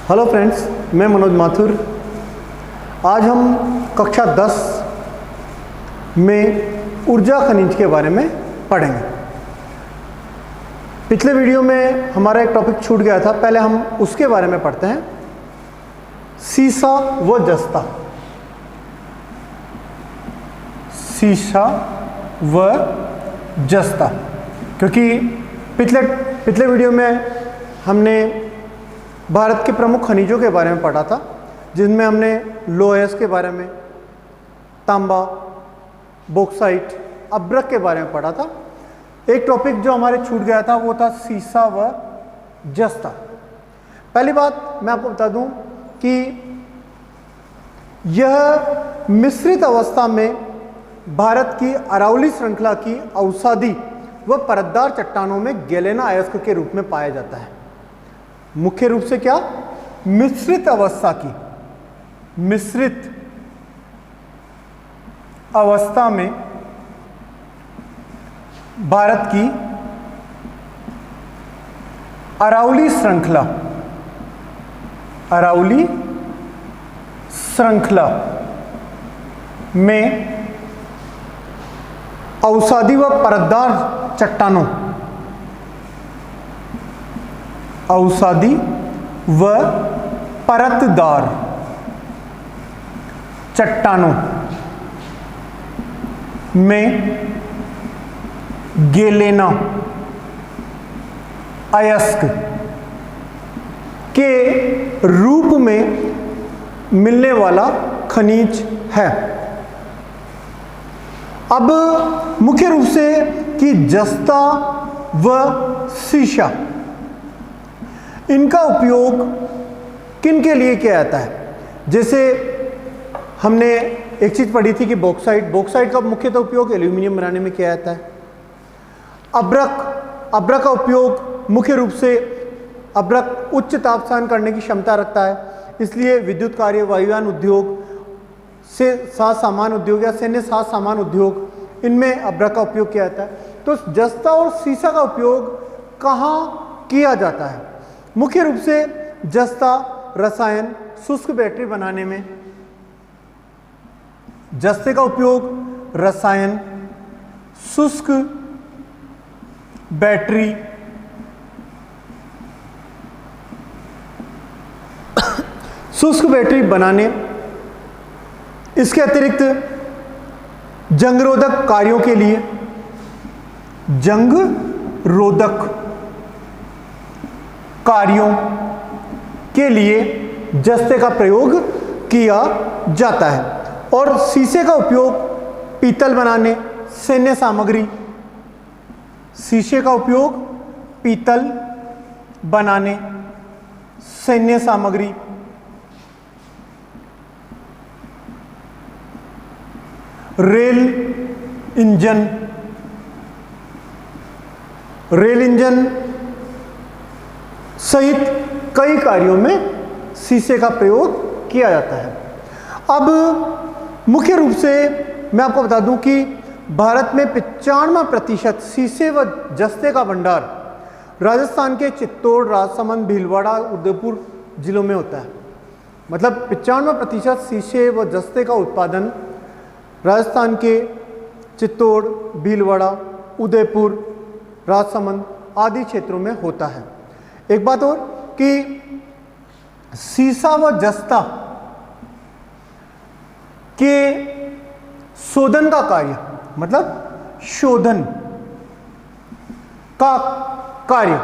Hello friends, मैं मनोज माथुर। आज हम कक्षा 10 में ऊर्जा खनिज के बारे में पढ़ेंगे। पिछले वीडियो में हमारा एक टॉपिक छूट गया था, पहले हम उसके बारे में पढ़ते हैं। सीसा व जस्ता। सीसा व जस्ता, क्योंकि पिछले वीडियो में हमने भारत के प्रमुख खनिजों के बारे में पढ़ा था, जिनमें हमने लोहेस के बारे में, तांबा, बॉक्साइट, अब्रक के बारे में पढ़ा था। एक टॉपिक जो हमारे छूट गया था वो था सीसा व जस्ता। पहली बात मैं आपको बता दूं कि यह मिश्रित अवस्था में भारत की अरावली श्रृंखला की अवसादी व परतदार चट्टानों में गैलेना अयस्क के रूप में पाया जाता है। मुख्य रूप से क्या? मिश्रित अवस्था की, मिश्रित अवस्था में भारत की अरावली श्रृंखला, अरावली श्रृंखला में अवसादी व परतदार चट्टानों, अवसादी व परतदार चट्टानों में गैलेना अयस्क के रूप में मिलने वाला खनिज है। अब मुख्य रूप से कि जस्ता व सीसा, इनका उपयोग किन के लिए किया जाता है? जैसे हमने एक चीज पढ़ी थी कि बॉक्साइट का मुख्यतः उपयोग एल्यूमिनियम बनाने में किया जाता है। अब्रक का उपयोग मुख्य रूप से, अब्रक उच्च ताप सहन करने की क्षमता रखता है, इसलिए विद्युत कार्य, वायुयान उद्योग से साथ सामान उद्योग या सैन्य साथ सामान उद्योग, इनमें अब्रक का उपयोग किया जाता है। तो जस्ता और सीसा का उपयोग कहाँ किया जाता है? मुख्य रूप से जस्ता रसायन, शुष्क बैटरी बनाने में, जस्ते का उपयोग रसायन, शुष्क बैटरी, शुष्क बैटरी बनाने, इसके अतिरिक्त जंग रोधक कार्यों के लिए, जंग रोधक कार्यों के लिए जस्ते का प्रयोग किया जाता है। और सीसे का उपयोग पीतल बनाने, सैन्य सामग्री, शीशे का उपयोग पीतल बनाने, सैन्य सामग्री, रेल इंजन सहित कई कार्यों में शीशे का प्रयोग किया जाता है। अब मुख्य रूप से मैं आपको बता दूं कि भारत में 95% शीशे व जस्ते का भंडार राजस्थान के चित्तौड़, राजसमंद, भीलवाड़ा, उदयपुर जिलों में होता है। मतलब 95% शीशे व जस्ते का उत्पादन राजस्थान के चित्तौड़, भीलवाड़ा, उदयपुर, राजसमंद आदि क्षेत्रों में होता है। एक बात और कि सीसा व जस्ता के शोधन का कार्य, मतलब शोधन का कार्य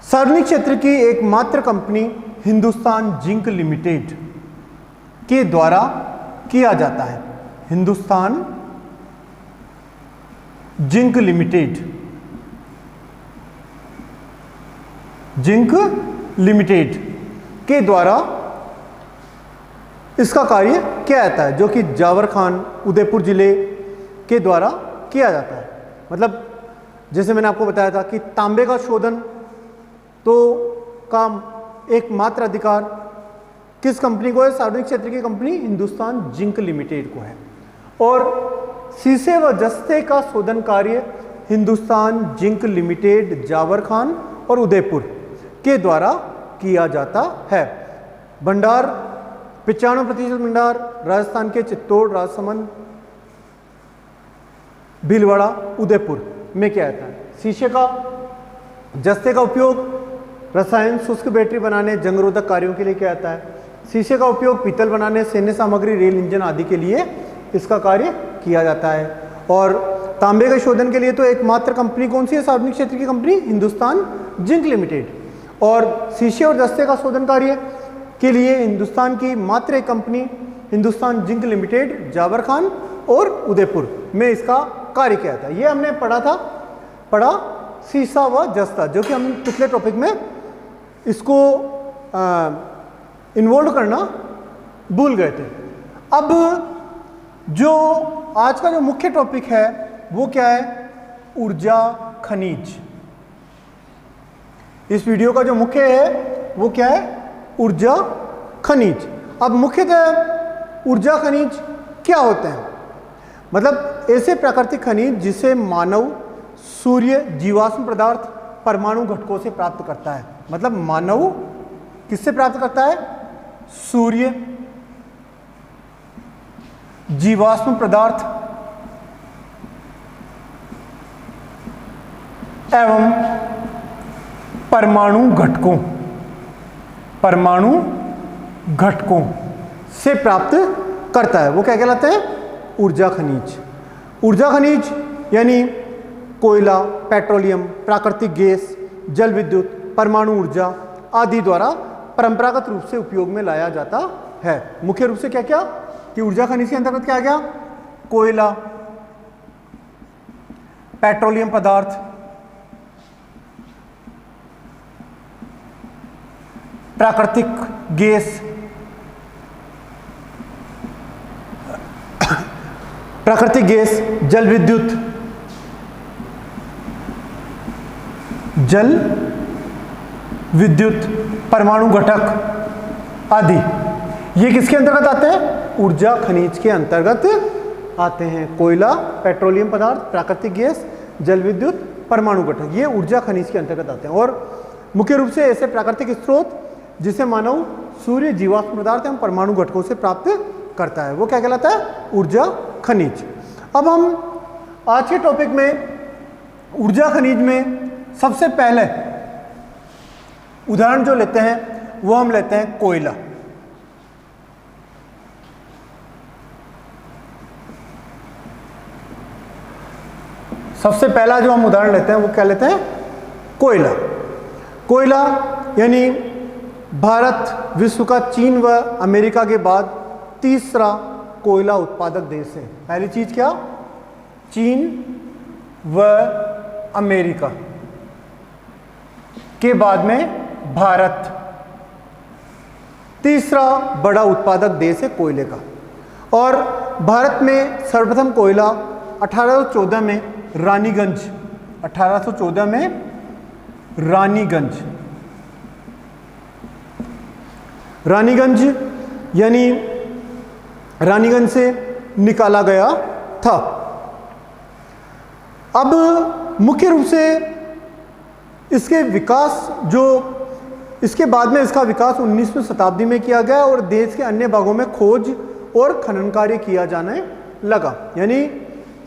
सार्वजनिक क्षेत्र की एकमात्र कंपनी हिंदुस्तान जिंक लिमिटेड के द्वारा किया जाता है। Hindustan zinc limited, zinc limited के द्वारा इसका कार्य किया जाता है, जो कि जावर खान, उदयपुर जिले के द्वारा किया जाता है। मतलब जैसे मैंने आपको बताया था कि तांबे का शोधन तो का एकमात्र अधिकार किस कंपनी को है? सार्वजनिक क्षेत्र की कंपनी हिंदुस्तान जिंक लिमिटेड को है। और शीशे व जस्ते का शोधन कार्य हिंदुस्तान जिंक लिमिटेड, जावर खान और उदयपुर के द्वारा किया जाता है। भंडार 95% भंडार राजस्थान के चित्तौड़, राजसमंद, भीलवाड़ा, उदयपुर में किया जाता है। शीशे का, जस्ते का उपयोग रसायन, शुष्क बैटरी बनाने, जंगरोधक कार्यों के लिए किया जाता है। शीशे का उपयोग पीतल बनाने, सैन्य सामग्री, रेल इंजन आदि के लिए इसका कार्य किया जाता है। और तांबे के शोधन के लिए तो एकमात्र कंपनी कौन सी है सार्वजनिक क्षेत्र की कंपनी? Hindustan zinc limited. और शीशे और जस्ते का शोधन कार्य के लिए हिंदुस्तान की मात्र एक कंपनी हिंदुस्तान जिंक लिमिटेड, जाबर खान और उदयपुर में इसका कार्य किया था। ये हमने पढ़ा शीशा व जस्ता, जो कि हम पिछले टॉपिक में इसको इन्वॉल्व करना भूल गए थे। अब जो आज का जो मुख्य टॉपिक है वो क्या है? ऊर्जा खनिज। इस वीडियो का जो मुख्य है वो क्या है? ऊर्जा खनिज। अब मुख्यतः ऊर्जा खनिज क्या होते हैं? मतलब ऐसे प्राकृतिक खनिज जिसे मानव, सूर्य, जीवाश्म पदार्थ, परमाणु घटकों से प्राप्त करता है। मतलब मानव किससे प्राप्त करता है? सूर्य, जीवाश्म पदार्थ एवं परमाणु घटकों से प्राप्त करता है। वो क्या कहलाते हैं? ऊर्जा खनिज। ऊर्जा खनिज यानी कोयला, पेट्रोलियम, प्राकृतिक गैस, जल विद्युत, परमाणु ऊर्जा आदि द्वारा परंपरागत रूप से उपयोग में लाया जाता है। मुख्य रूप से क्या क्या कि ऊर्जा खनिज के अंतर्गत क्या आ गया? कोयला, पेट्रोलियम पदार्थ, प्राकृतिक गैस, जल विद्युत, परमाणु घटक आदि, ये किसके अंतर्गत आते हैं? ऊर्जा खनिज के अंतर्गत आते हैं। कोयला, पेट्रोलियम पदार्थ, प्राकृतिक गैस, जल विद्युत, परमाणु घटक, ये ऊर्जा खनिज के अंतर्गत आते हैं। और मुख्य रूप से ऐसे प्राकृतिक स्रोत जिसे मानव, सूर्य, जीवाश्म पदार्थ एवं परमाणु घटकों से प्राप्त करता है, वो क्या कहलाता है? ऊर्जा खनिज। अब हम आज के टॉपिक में ऊर्जा खनिज में सबसे पहले उदाहरण जो लेते हैं वो हम लेते हैं कोयला। सबसे पहला जो हम उदाहरण लेते हैं वो क्या लेते हैं? कोयला। कोयला यानी भारत विश्व का चीन व अमेरिका के बाद तीसरा कोयला उत्पादक देश है। पहली चीज क्या? चीन व अमेरिका के बाद में भारत तीसरा बड़ा उत्पादक देश है कोयले का। और भारत में सर्वप्रथम कोयला 1814 में रानीगंज, 1814 में रानीगंज यानी रानीगंज से निकाला गया था। अब मुख्य रूप से इसके विकास जो इसके बाद में इसका विकास 19वीं शताब्दी में किया गया और देश के अन्य भागों में खोज और खनन कार्य किया जाने लगा। यानी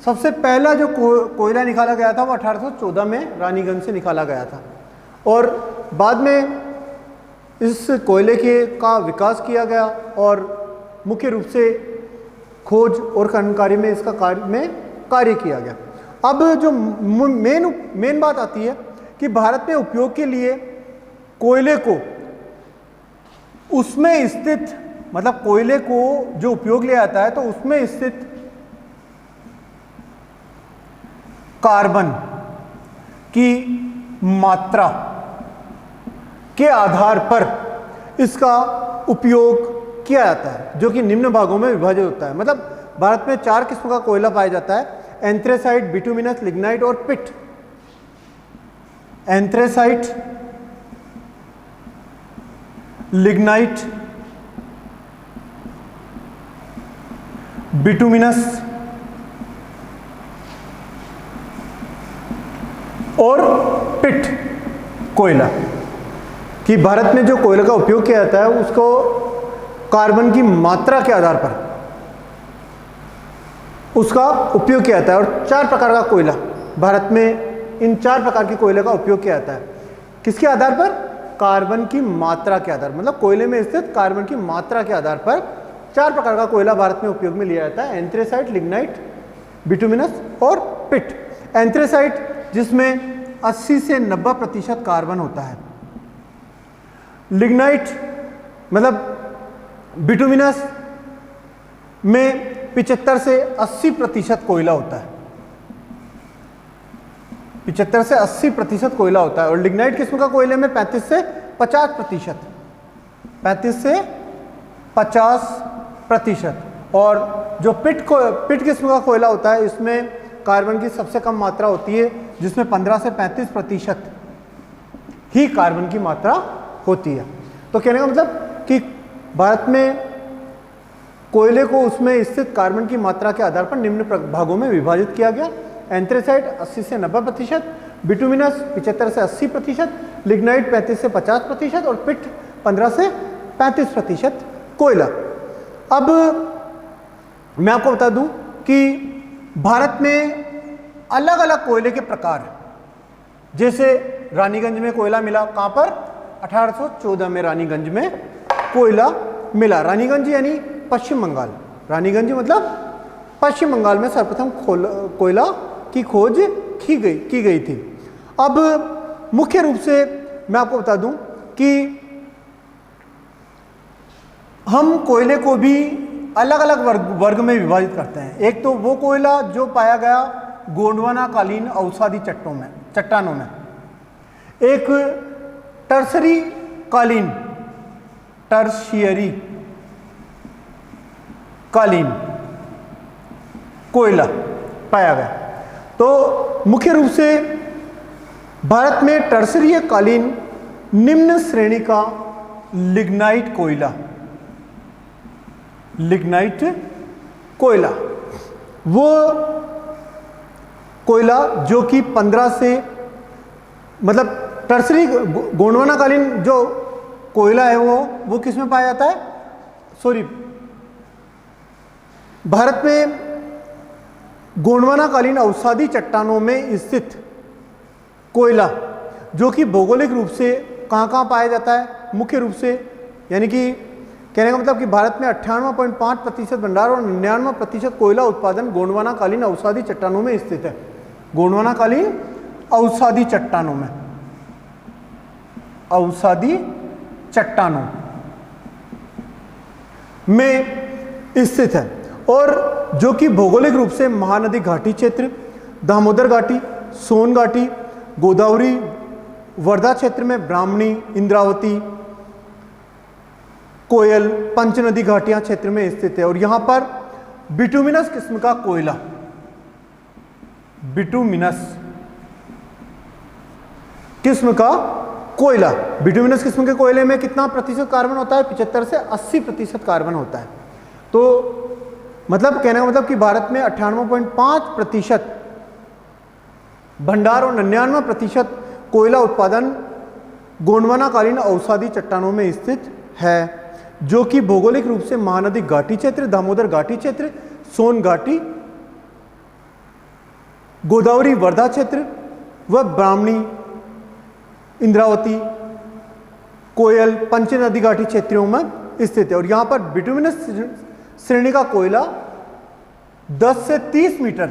सबसे पहला जो कोयला निकाला गया था वो 1814 में रानीगंज से निकाला गया था और बाद में इस कोयले का विकास किया गया और मुख्य रूप से खोज और खनन कार्य में इसका कार्य किया गया। अब जो मेन बात आती है कि भारत में उपयोग के लिए कोयले को उसमें स्थित, मतलब कोयले को जो उपयोग लिया जाता है तो उसमें स्थित कार्बन की मात्रा के आधार पर इसका उपयोग किया जाता है, जो कि निम्न भागों में विभाजित होता है। मतलब भारत में 4 किस्म का कोयला पाया जाता है: एंथ्रेसाइट, बिटुमिनस, लिग्नाइट और पिट। एंथ्रेसाइट, लिग्नाइट, बिटुमिनस और पिट कोयला कि भारत में जो कोयले का उपयोग किया जाता है उसको कार्बन की मात्रा के आधार पर उसका उपयोग किया जाता है। और 4 प्रकार का कोयला भारत में, इन 4 प्रकार के कोयले का उपयोग किया जाता है। किसके आधार पर? कार्बन की मात्रा के आधार, मतलब कोयले में स्थित कार्बन की मात्रा के आधार पर 4 प्रकार का कोयला भारत में उपयोग में लिया जाता है। एंथ्रेसाइट, लिग्नाइट, बिटुमिनस और पिट। एंथ्रेसाइट जिसमें 80 से 90% कार्बन होता है। लिग्नाइट मतलब बिटुमिनस में 75 से 80% कोयला होता है। 75 से 80% कोयला होता है। और लिग्नाइट किस्म का कोयले में 35 से 50%, 35 से 50%। और जो पिट किस्म का कोयला होता है इसमें कार्बन की सबसे कम मात्रा होती है, जिसमें 15 से 35% ही कार्बन की मात्रा होती है। तो कहने का मतलब कि भारत में कोयले को उसमें स्थित कार्बन की मात्रा के आधार पर निम्न भागों में विभाजित किया गया। एंथ्रेसाइट 80 से 90%, बिटुमिनस 75 से 80%, लिग्नाइट 35 से 50% और पिट 15 से 35% कोयला। अब मैं आपको बता दूं कि भारत में अलग अलग कोयले के प्रकार, जैसे रानीगंज में कोयला मिला, कहां पर? 1814 में रानीगंज में कोयला मिला। रानीगंज यानी पश्चिम बंगाल। रानीगंज मतलब पश्चिम बंगाल में सर्वप्रथम कोयला की खोज की गई थी। अब मुख्य रूप से मैं आपको बता दूं कि हम कोयले को भी अलग अलग वर्ग में विभाजित करते हैं। एक तो वो कोयला जो पाया गया गोंडवाना कालीन अवसादी चट्टानों में। एक टर्सरी कालीन, टर्शियरी कालीन कोयला पाया गया। तो मुख्य रूप से भारत में टर्सरी कालीन निम्न श्रेणी का लिग्नाइट कोयला, वो कोयला जो कि 15 से, मतलब टर्सरी गोंडवाना कालीन जो कोयला है वो किस में पाया जाता है? भारत में गोंडवाना कालीन अवसादी चट्टानों में स्थित कोयला, जो कि भौगोलिक रूप से कहाँ पाया जाता है? मुख्य रूप से, यानी कि कहने का मतलब कि भारत में 98.5% भंडार और 99% कोयला उत्पादन गोंडवाना कालीन अवसादी चट्टानों में स्थित है। गोंडवाना कालीन अवसादी चट्टानों में, अवसादी चट्टानों में स्थित है। और जो कि भौगोलिक रूप से महानदी घाटी क्षेत्र, दामोदर घाटी, सोन घाटी, गोदावरी, वर्धा क्षेत्र में ब्राह्मणी, इंद्रावती, कोयल, पंचनदी घाटियां क्षेत्र में स्थित है। और यहां पर बिटुमिनस किस्म का कोयला, बिटुमिनस किस्म का कोयला, बिटुमिनस किस्म के कोयले में कितना प्रतिशत कार्बन होता है? 75 से 80% कार्बन होता है। तो मतलब कहने का मतलब कि भारत में 98.5% भंडार और 99% कोयला उत्पादन गोंडवाना कालीन अवसादी चट्टानों में स्थित है, जो कि भौगोलिक रूप से महानदी घाटी क्षेत्र, दामोदर घाटी क्षेत्र, सोन घाटी, गोदावरी वर्धा क्षेत्र व ब्राह्मणी, इंद्रावती, कोयल, पंचनदी घाटी क्षेत्रों में स्थित है। और यहां पर बिटुमिनस श्रेणी का कोयला 10 से 30 मीटर,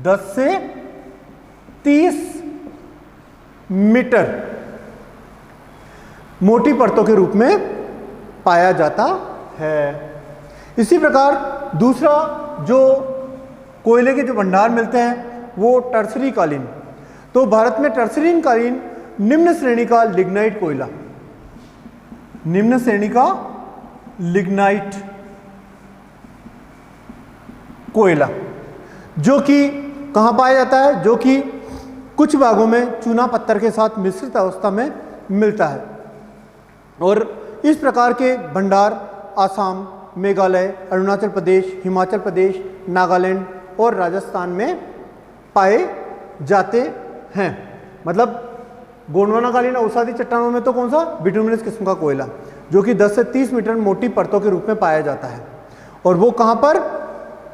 10 से 30 मीटर मोटी परतों के रूप में पाया जाता है। इसी प्रकार दूसरा जो कोयले के जो भंडार मिलते हैं वो टर्सरी कालीन। तो भारत में टर्सरी कालीन निम्न श्रेणी का लिग्नाइट कोयला, निम्न श्रेणी का लिग्नाइट कोयला, जो कि कहां पाया जाता है? जो कि कुछ भागों में चूना पत्थर के साथ मिश्रित अवस्था में मिलता है। और इस प्रकार के भंडार आसाम, मेघालय, अरुणाचल प्रदेश, हिमाचल प्रदेश, नागालैंड और राजस्थान में पाए जाते हैं। मतलब गोंडवानाकालीन अवसादी चट्टानों में तो कौन सा, बिटुमिनस किस्म का कोयला, जो कि 10 से 30 मीटर मोटी परतों के रूप में पाया जाता है। और वो कहाँ पर,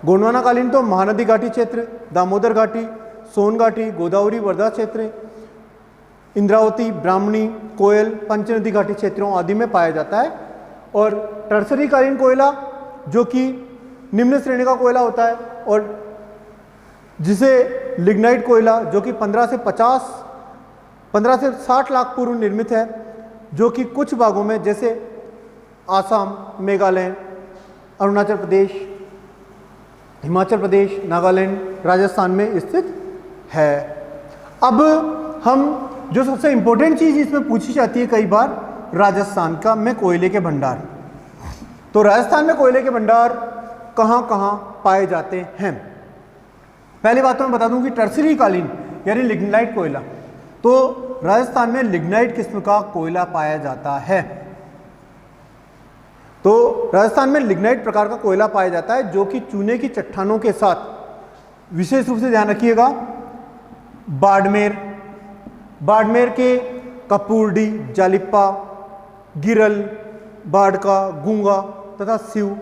गोंडवानाकालीन तो महानदी घाटी क्षेत्र, दामोदर घाटी, सोन घाटी, गोदावरी वर्धा क्षेत्र, इंद्रावती, ब्राह्मणी, कोयल, पंचनदी घाटी क्षेत्रों आदि में पाया जाता है। और टर्सरी कालीन कोयला जो कि निम्न श्रेणी का कोयला होता है, और जिसे लिग्नाइट कोयला जो कि 15 से 60 लाख पूर्व निर्मित है, जो कि कुछ भागों में जैसे आसाम, मेघालय, अरुणाचल प्रदेश, हिमाचल प्रदेश, नागालैंड, राजस्थान में स्थित है। अब हम जो सबसे इंपॉर्टेंट चीज इसमें पूछी जाती है कई बार, राजस्थान का में कोयले के भंडार। तो राजस्थान में कोयले के भंडार कहाँ कहाँ पाए जाते हैं। पहली बात तो मैं बता दूं कि टर्सरी कालीन यानी लिग्नाइट कोयला, तो राजस्थान में लिग्नाइट किस्म का कोयला पाया जाता है। तो राजस्थान में लिग्नाइट प्रकार का कोयला पाया जाता है, जो कि चूने की चट्टानों के साथ, विशेष रूप से ध्यान रखिएगा, बाड़मेर के कपूरडी, जालिप्पा, गिरल, बाड़का, गूंगा तथा सिव,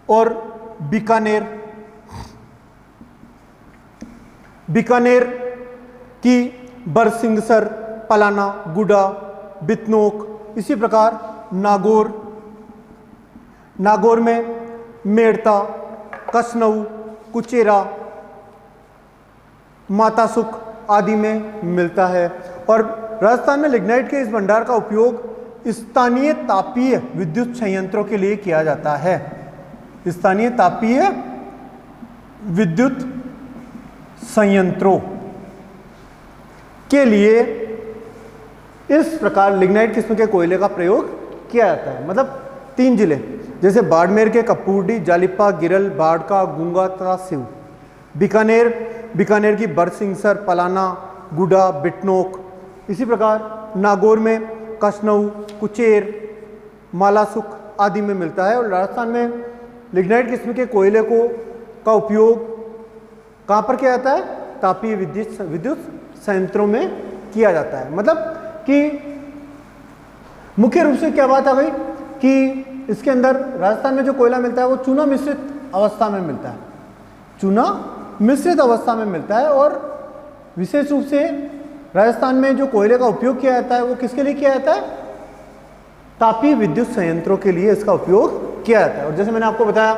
और बीकानेर की बरसिंगसर, पलाना, गुडा, बितनोक, इसी प्रकार नागौर में मेड़ता, कसनऊ, कुचेरा, मातासुक आदि में मिलता है। और राजस्थान में लिग्नाइट के इस भंडार का उपयोग स्थानीय तापीय विद्युत संयंत्रों के लिए किया जाता है। स्थानीय तापीय विद्युत संयंत्रों के लिए इस प्रकार लिग्नाइट किस्म के कोयले का प्रयोग किया जाता है। मतलब 3 जिले जैसे बाड़मेर के कपूरडी, जालिप्पा, गिरल, बाड़का, गूंगा तथा सिव, बीकानेर की बरसिंगसर, पलाना, गुडा, बिटनोक, इसी प्रकार नागौर में कसनऊ, कुचेर, मालासुक आदि में मिलता है। और राजस्थान में लिग्नाइट किस्म के कोयले का उपयोग कहाँ पर किया जाता है, तापीय विद्युत संयंत्रों में किया जाता है। मतलब कि मुख्य रूप से क्या बात आ गई कि इसके अंदर राजस्थान में जो कोयला मिलता है वो चूना मिश्रित अवस्था में मिलता है, चूना मिश्रित अवस्था में मिलता है। और विशेष रूप से राजस्थान में जो कोयले का उपयोग किया जाता है वो किसके लिए किया जाता है, तापीय विद्युत संयंत्रों के लिए इसका उपयोग किया जाता है। और जैसे मैंने आपको बताया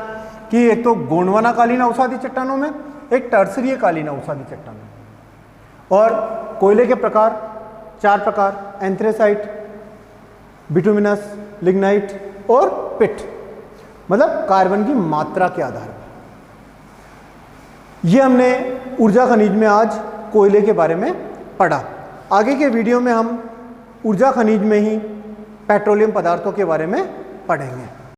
कि एक तो गोंडवानाकालीन अवसादी चट्टानों में, एक टर्सरी कालीन अवसादी चट्टानों में। और कोयले के प्रकार 4 प्रकार, एंथ्रेसाइट, बिटुमिनस, लिग्नाइट और पिट, मतलब कार्बन की मात्रा के आधार पर। ये हमने ऊर्जा खनिज में आज कोयले के बारे में पढ़ा। आगे के वीडियो में हम ऊर्जा खनिज में ही पेट्रोलियम पदार्थों के बारे में पढ़ेंगे।